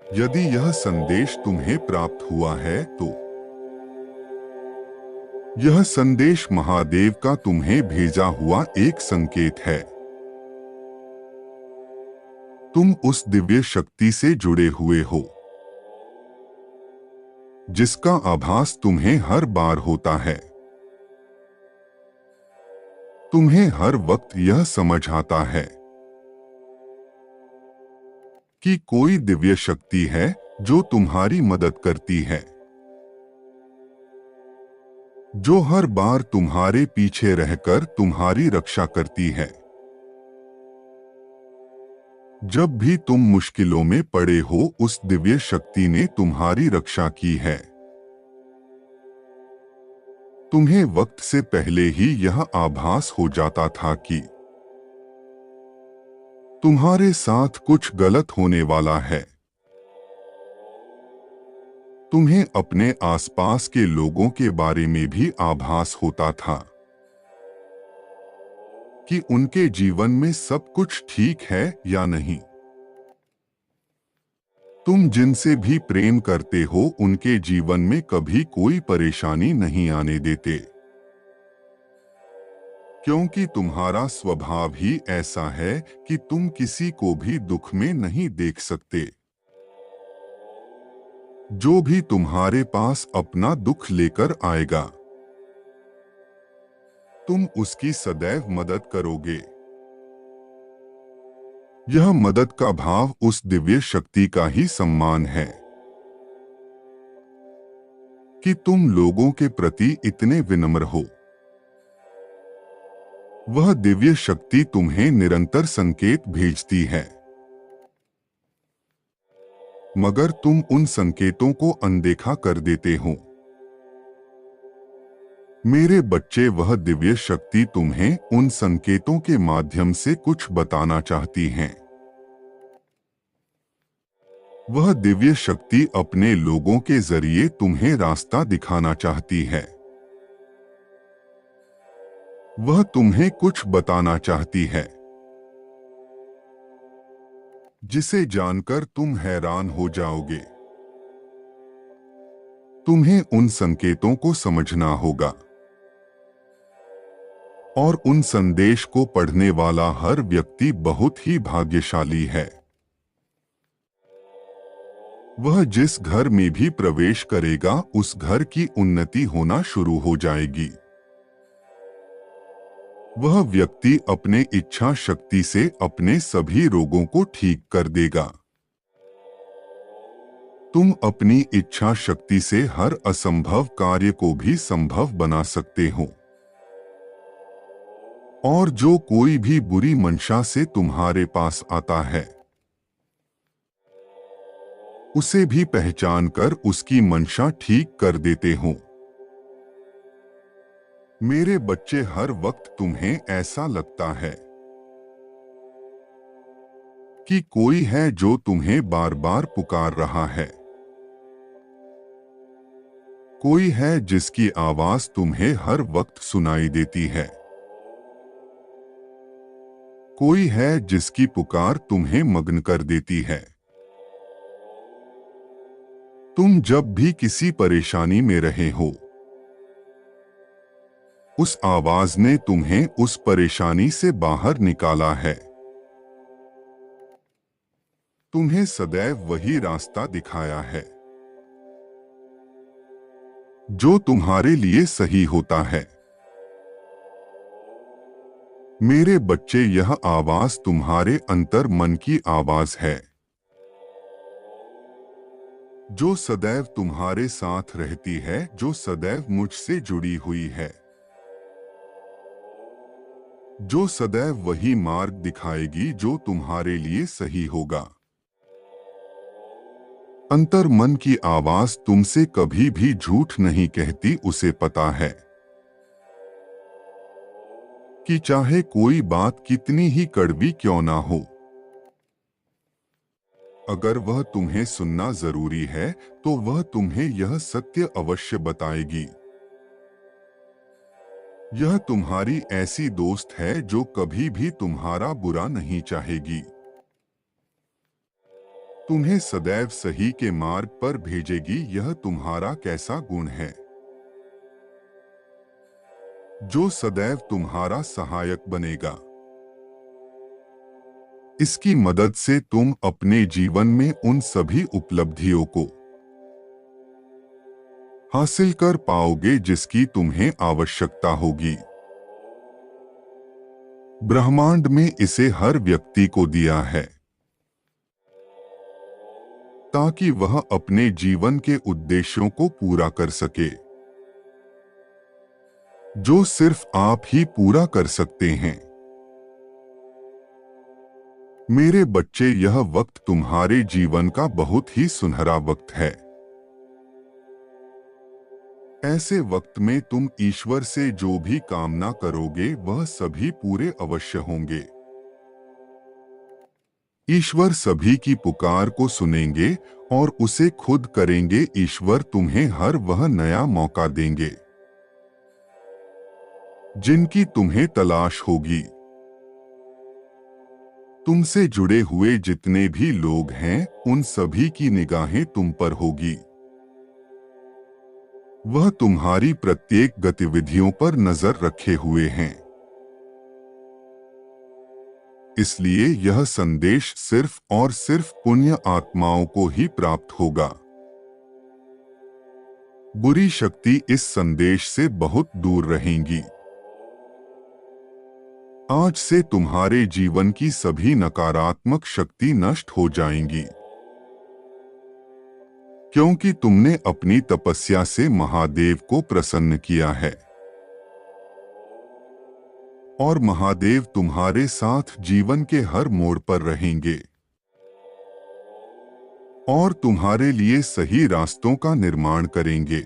यदि यह संदेश तुम्हें प्राप्त हुआ है तो यह संदेश महादेव का तुम्हें भेजा हुआ एक संकेत है। तुम उस दिव्य शक्ति से जुड़े हुए हो जिसका आभास तुम्हें हर बार होता है। तुम्हें हर वक्त यह समझ आता है कि कोई दिव्य शक्ति है जो तुम्हारी मदद करती है, जो हर बार तुम्हारे पीछे रहकर तुम्हारी रक्षा करती है। जब भी तुम मुश्किलों में पड़े हो, उस दिव्य शक्ति ने तुम्हारी रक्षा की है। तुम्हें वक्त से पहले ही यह आभास हो जाता था कि तुम्हारे साथ कुछ गलत होने वाला है। तुम्हें अपने आसपास के लोगों के बारे में भी आभास होता था कि उनके जीवन में सब कुछ ठीक है या नहीं। तुम जिनसे भी प्रेम करते हो, उनके जीवन में कभी कोई परेशानी नहीं आने देते, क्योंकि तुम्हारा स्वभाव ही ऐसा है कि तुम किसी को भी दुख में नहीं देख सकते। जो भी तुम्हारे पास अपना दुख लेकर आएगा, तुम उसकी सदैव मदद करोगे। यह मदद का भाव उस दिव्य शक्ति का ही सम्मान है कि तुम लोगों के प्रति इतने विनम्र हो। वह दिव्य शक्ति तुम्हें निरंतर संकेत भेजती है, मगर तुम उन संकेतों को अनदेखा कर देते हो। मेरे बच्चे, वह दिव्य शक्ति तुम्हें उन संकेतों के माध्यम से कुछ बताना चाहती है। वह दिव्य शक्ति अपने लोगों के जरिए तुम्हें रास्ता दिखाना चाहती है। वह तुम्हें कुछ बताना चाहती है जिसे जानकर तुम हैरान हो जाओगे। तुम्हें उन संकेतों को समझना होगा, और उन संदेश को पढ़ने वाला हर व्यक्ति बहुत ही भाग्यशाली है। वह जिस घर में भी प्रवेश करेगा, उस घर की उन्नति होना शुरू हो जाएगी। वह व्यक्ति अपने इच्छा शक्ति से अपने सभी रोगों को ठीक कर देगा। तुम अपनी इच्छा शक्ति से हर असंभव कार्य को भी संभव बना सकते हो, और जो कोई भी बुरी मंशा से तुम्हारे पास आता है, उसे भी पहचान कर उसकी मंशा ठीक कर देते हो। मेरे बच्चे, हर वक्त तुम्हें ऐसा लगता है कि कोई है जो तुम्हें बार बार पुकार रहा है। कोई है जिसकी आवाज तुम्हें हर वक्त सुनाई देती है। कोई है जिसकी पुकार तुम्हें मग्न कर देती है। तुम जब भी किसी परेशानी में रहे हो, उस आवाज ने तुम्हें उस परेशानी से बाहर निकाला है। तुम्हें सदैव वही रास्ता दिखाया है जो तुम्हारे लिए सही होता है। मेरे बच्चे, यह आवाज तुम्हारे अंतर मन की आवाज है, जो सदैव तुम्हारे साथ रहती है, जो सदैव मुझसे जुड़ी हुई है, जो सदैव वही मार्ग दिखाएगी जो तुम्हारे लिए सही होगा। अंतर मन की आवाज तुमसे कभी भी झूठ नहीं कहती। उसे पता है कि चाहे कोई बात कितनी ही कड़वी क्यों ना हो, अगर वह तुम्हें सुनना जरूरी है तो वह तुम्हें यह सत्य अवश्य बताएगी। यह तुम्हारी ऐसी दोस्त है जो कभी भी तुम्हारा बुरा नहीं चाहेगी। तुम्हें सदैव सही के मार्ग पर भेजेगी। यह तुम्हारा कैसा गुण है जो सदैव तुम्हारा सहायक बनेगा। इसकी मदद से तुम अपने जीवन में उन सभी उपलब्धियों को हासिल कर पाओगे जिसकी तुम्हें आवश्यकता होगी। ब्रह्मांड में इसे हर व्यक्ति को दिया है ताकि वह अपने जीवन के उद्देश्यों को पूरा कर सके, जो सिर्फ आप ही पूरा कर सकते हैं। मेरे बच्चे, यह वक्त तुम्हारे जीवन का बहुत ही सुनहरा वक्त है। ऐसे वक्त में तुम ईश्वर से जो भी कामना करोगे वह सभी पूरे अवश्य होंगे। ईश्वर सभी की पुकार को सुनेंगे और उसे खुद करेंगे। ईश्वर तुम्हें हर वह नया मौका देंगे जिनकी तुम्हें तलाश होगी। तुमसे जुड़े हुए जितने भी लोग हैं उन सभी की निगाहें तुम पर होगी। वह तुम्हारी प्रत्येक गतिविधियों पर नजर रखे हुए हैं। इसलिए यह संदेश सिर्फ और सिर्फ पुण्य आत्माओं को ही प्राप्त होगा। बुरी शक्ति इस संदेश से बहुत दूर रहेंगी। आज से तुम्हारे जीवन की सभी नकारात्मक शक्ति नष्ट हो जाएंगी, क्योंकि तुमने अपनी तपस्या से महादेव को प्रसन्न किया है और महादेव तुम्हारे साथ जीवन के हर मोड़ पर रहेंगे और तुम्हारे लिए सही रास्तों का निर्माण करेंगे।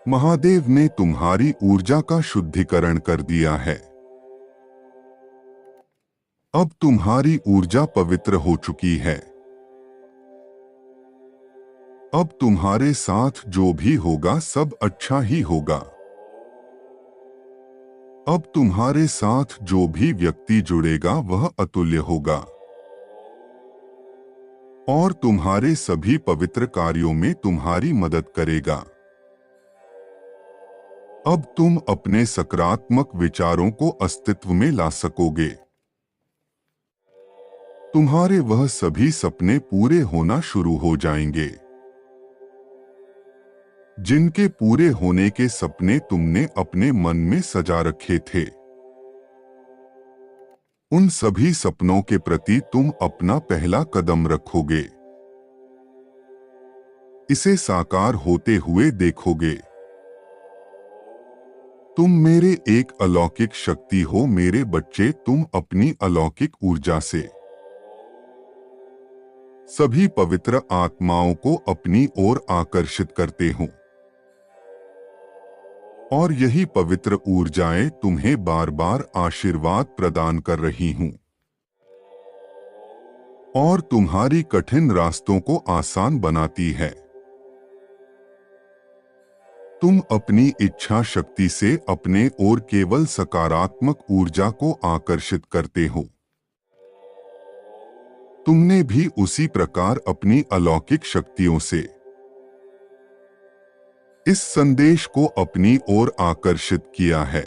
महादेव ने तुम्हारी ऊर्जा का शुद्धिकरण कर दिया है। अब तुम्हारी ऊर्जा पवित्र हो चुकी है। अब तुम्हारे साथ जो भी होगा सब अच्छा ही होगा। अब तुम्हारे साथ जो भी व्यक्ति जुड़ेगा वह अतुल्य होगा और तुम्हारे सभी पवित्र कार्यों में तुम्हारी मदद करेगा। अब तुम अपने सकारात्मक विचारों को अस्तित्व में ला सकोगे। तुम्हारे वह सभी सपने पूरे होना शुरू हो जाएंगे जिनके पूरे होने के सपने तुमने अपने मन में सजा रखे थे। उन सभी सपनों के प्रति तुम अपना पहला कदम रखोगे, इसे साकार होते हुए देखोगे। तुम मेरे एक अलौकिक शक्ति हो मेरे बच्चे। तुम अपनी अलौकिक ऊर्जा से सभी पवित्र आत्माओं को अपनी ओर आकर्षित करते हो और यही पवित्र ऊर्जाएं तुम्हें बार बार आशीर्वाद प्रदान कर रही हूं और तुम्हारी कठिन रास्तों को आसान बनाती है। तुम अपनी इच्छा शक्ति से अपने ओर केवल सकारात्मक ऊर्जा को आकर्षित करते हो। तुमने भी उसी प्रकार अपनी अलौकिक शक्तियों से इस संदेश को अपनी ओर आकर्षित किया है।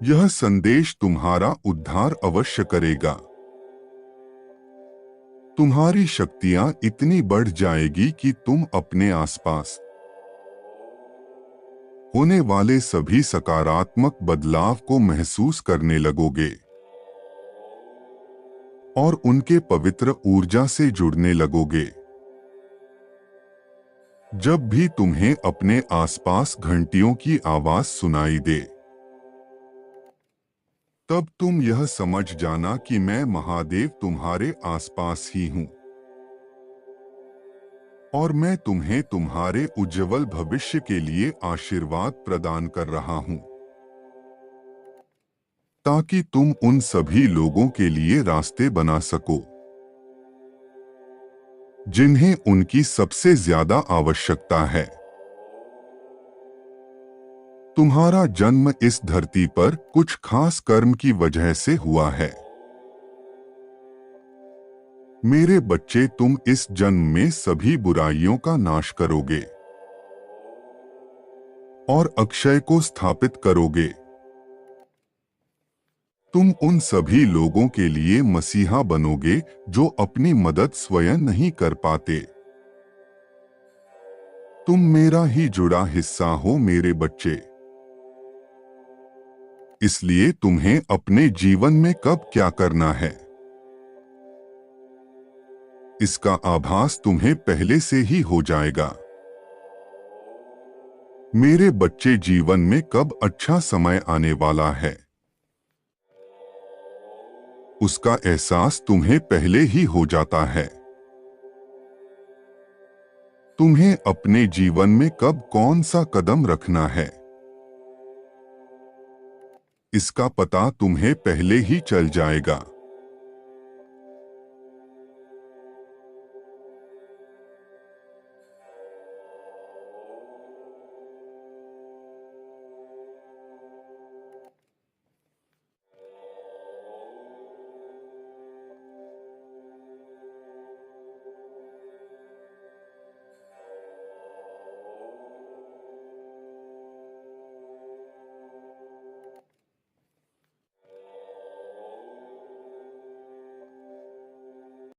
यह संदेश तुम्हारा उद्धार अवश्य करेगा। तुम्हारी शक्तियां इतनी बढ़ जाएगी कि तुम अपने आसपास होने वाले सभी सकारात्मक बदलाव को महसूस करने लगोगे और उनके पवित्र ऊर्जा से जुड़ने लगोगे। जब भी तुम्हें अपने आसपास घंटियों की आवाज सुनाई दे, तब तुम यह समझ जाना कि मैं महादेव तुम्हारे आसपास ही हूं और मैं तुम्हें तुम्हारे उज्जवल भविष्य के लिए आशीर्वाद प्रदान कर रहा हूं, ताकि तुम उन सभी लोगों के लिए रास्ते बना सको जिन्हें उनकी सबसे ज्यादा आवश्यकता है। तुम्हारा जन्म इस धरती पर कुछ खास कर्म की वजह से हुआ है। मेरे बच्चे, तुम इस जन्म में सभी बुराइयों का नाश करोगे और अक्षय को स्थापित करोगे। तुम उन सभी लोगों के लिए मसीहा बनोगे जो अपनी मदद स्वयं नहीं कर पाते। तुम मेरा ही जुड़ा हिस्सा हो मेरे बच्चे। इसलिए तुम्हें अपने जीवन में कब क्या करना है, इसका आभास तुम्हें पहले से ही हो जाएगा। मेरे बच्चे, जीवन में कब अच्छा समय आने वाला है, उसका एहसास तुम्हें पहले ही हो जाता है। तुम्हें अपने जीवन में कब कौन सा कदम रखना है, इसका पता तुम्हें पहले ही चल जाएगा।